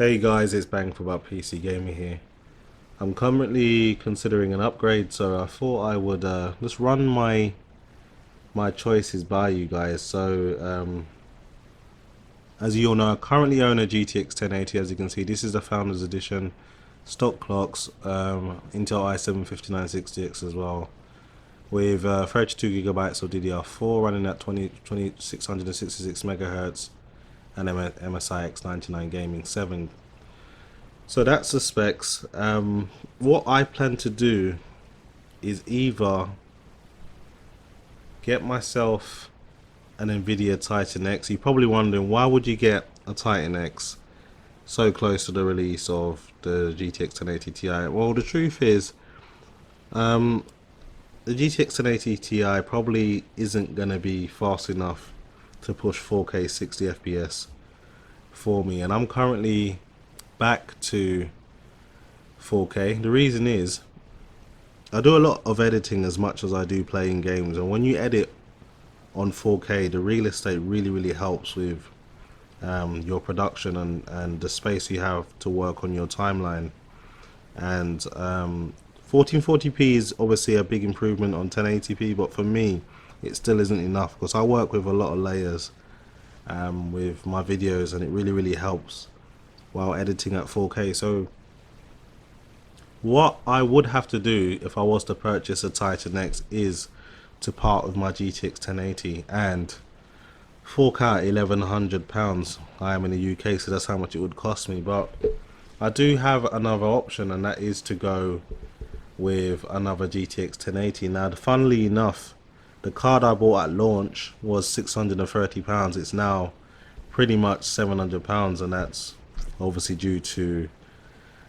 Hey guys, it's Bang for about PC Gaming here. I'm currently considering an upgrade, so I thought I would just run my choices by you guys. As you all know, I currently own a GTX 1080. As you can see, this is the Founders Edition, stock clocks, Intel i7-5960X as well, with 32 gigabytes of DDR4 running at 2666 megahertz, and MSI X99 Gaming 7. So that's the specs. What I plan to do is either get myself an Nvidia Titan X. You're probably wondering, why would you get a Titan X so close to the release of the GTX 1080 Ti? Well, the truth is, the GTX 1080 Ti probably isn't going to be fast enough to push 4K 60 FPS for me, and I'm currently back to 4K. The reason is, I do a lot of editing as much as I do playing games, and when you edit on 4K, the real estate really helps with your production and the space you have to work on your timeline. And 1440p is obviously a big improvement on 1080p, but for me it still isn't enough because I work with a lot of layers with my videos, and it really helps while editing at 4K. So what I would have to do if I was to purchase a Titan X is to part with my GTX 1080 and fork out £1,100. I am in the UK, so that's how much it would cost me. But I do have another option, and that is to go with another GTX 1080. Now, funnily enough, the card I bought at launch was £630. It's now pretty much £700, and that's obviously due to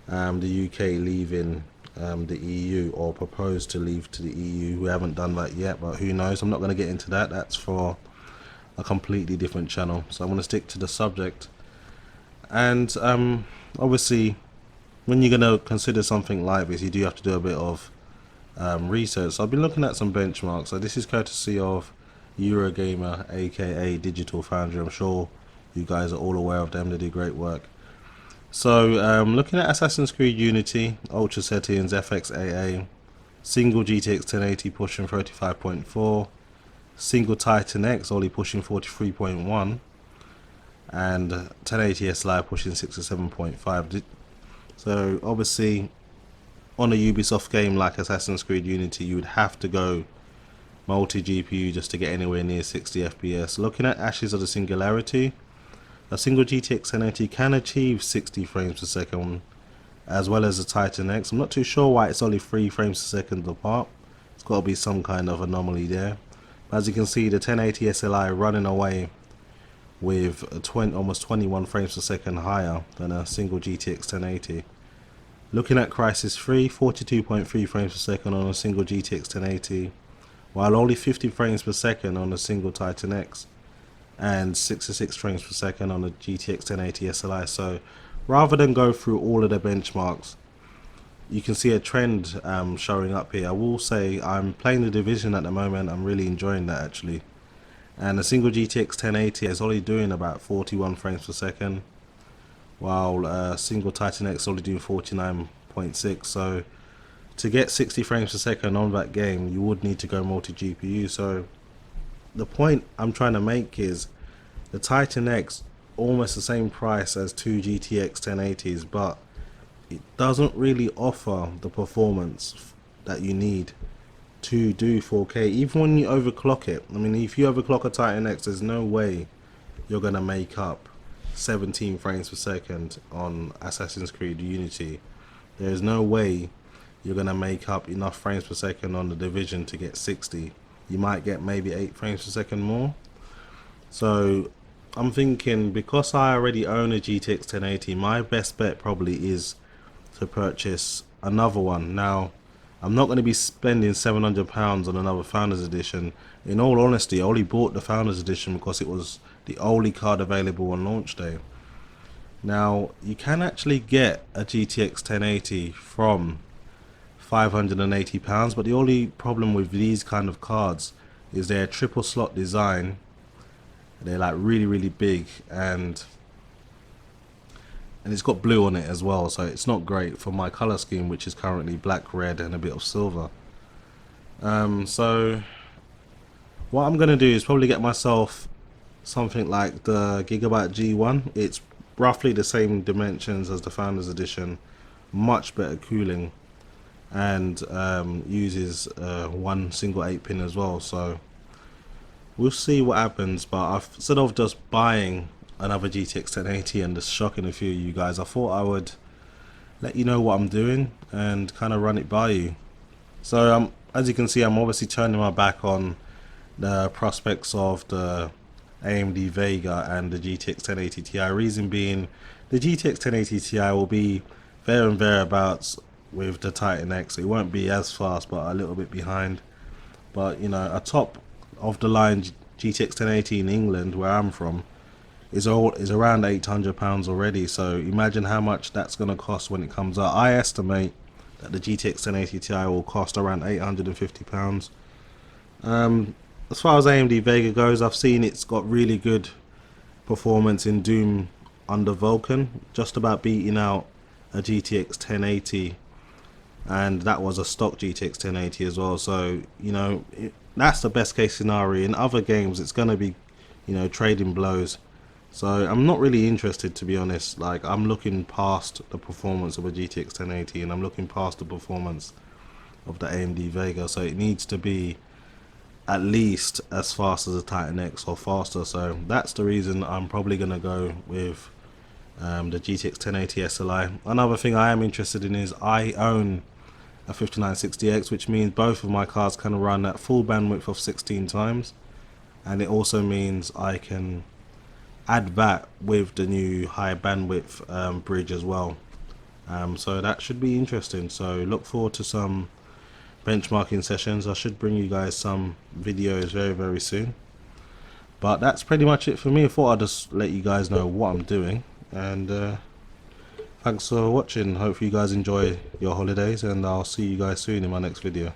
the UK leaving the EU, or proposed to leave to the EU. We haven't done that yet, but who knows. I'm not going to get into that. That's for a completely different channel, so I'm going to stick to the subject. And obviously, when you're going to consider something like this, you do have to do a bit of research. So I've been looking at some benchmarks. So this is courtesy of Eurogamer, aka Digital Foundry. I'm sure you guys are all aware of them. They do great work. So looking at Assassin's Creed Unity, Ultra Settings, FXAA, single GTX 1080 pushing 35.4, single Titan X only pushing 43.1, and 1080 SLI pushing 67.5. So obviously, on a Ubisoft game like Assassin's Creed Unity, you would have to go multi-GPU just to get anywhere near 60 FPS. Looking at Ashes of the Singularity, a single GTX 1080 can achieve 60 frames per second, as well as the Titan X. I'm not too sure why it's only 3 frames per second apart. It's got to be some kind of anomaly there. But as you can see, the 1080 SLI running away with almost 21 frames per second higher than a single GTX 1080. Looking at Crysis 3, 42.3 frames per second on a single GTX 1080, while only 50 frames per second on a single Titan X, and 66 frames per second on the GTX 1080 SLI. So rather than go through all of the benchmarks, you can see a trend showing up here. I will say I'm playing the Division at the moment. I'm really enjoying that actually. And a single GTX 1080 is only doing about 41 frames per second, while a single Titan X is only doing 49.6. So to get 60 frames per second on that game, you would need to go multi-GPU. So the point I'm trying to make is, the Titan X almost the same price as two GTX 1080s, but it doesn't really offer the performance that you need to do 4K, even when you overclock it. I mean, if you overclock a Titan X, there's no way you're gonna make up 17 frames per second on Assassin's Creed Unity. There's no way you're gonna make up enough frames per second on the Division to get 60. You might get maybe 8 frames per second more. So I'm thinking, because I already own a GTX 1080, my best bet probably is to purchase another one. Now, I'm not going to be spending £700 on another Founders Edition. In all honesty, I only bought the Founders Edition because it was the only card available on launch day. Now, you can actually get a GTX 1080 from £580, but the only problem with these kind of cards is they're triple slot design. They're like really big, and and it's got blue on it as well, so it's not great for my color scheme, which is currently black, red, and a bit of silver. So what I'm gonna do is probably get myself something like the Gigabyte G1. It's roughly the same dimensions as the Founders Edition, much better cooling, and uses one single 8-pin as well. So we'll see what happens. But I've, instead of just buying another GTX 1080 and just shocking a few of you guys, I thought I would let you know what I'm doing and kind of run it by you. So as you can see, I'm obviously turning my back on the prospects of the AMD VEGA and the GTX 1080 Ti. Reason being, the GTX 1080 Ti will be there and thereabouts with the Titan X. It won't be as fast, but a little bit behind. But you know, a top of the line GTX 1080 in England, where I'm from, is around £800 already. So imagine how much that's going to cost when it comes out. I estimate that the GTX 1080 Ti will cost around £850. As far as AMD VEGA goes, I've seen it's got really good performance in Doom under Vulkan, just about beating out a GTX 1080, and that was a stock GTX 1080 as well. So you know, that's the best case scenario. In other games, it's going to be, you know, trading blows. So I'm not really interested, to be honest. Like, I'm looking past the performance of a GTX 1080, and I'm looking past the performance of the AMD VEGA. So it needs to be at least as fast as a Titan X or faster. So that's the reason I'm probably going to go with the GTX 1080 SLI. Another thing I am interested in is I own a 5960X, which means both of my cards can run at full bandwidth of 16 times, and it also means I can add that with the new high bandwidth bridge as well. So that should be interesting. So look forward to some benchmarking sessions. I should bring you guys some videos very soon. But that's pretty much it for me. I thought I'd just let you guys know what I'm doing, and thanks for watching. Hope you guys enjoy your holidays, and I'll see you guys soon in my next video.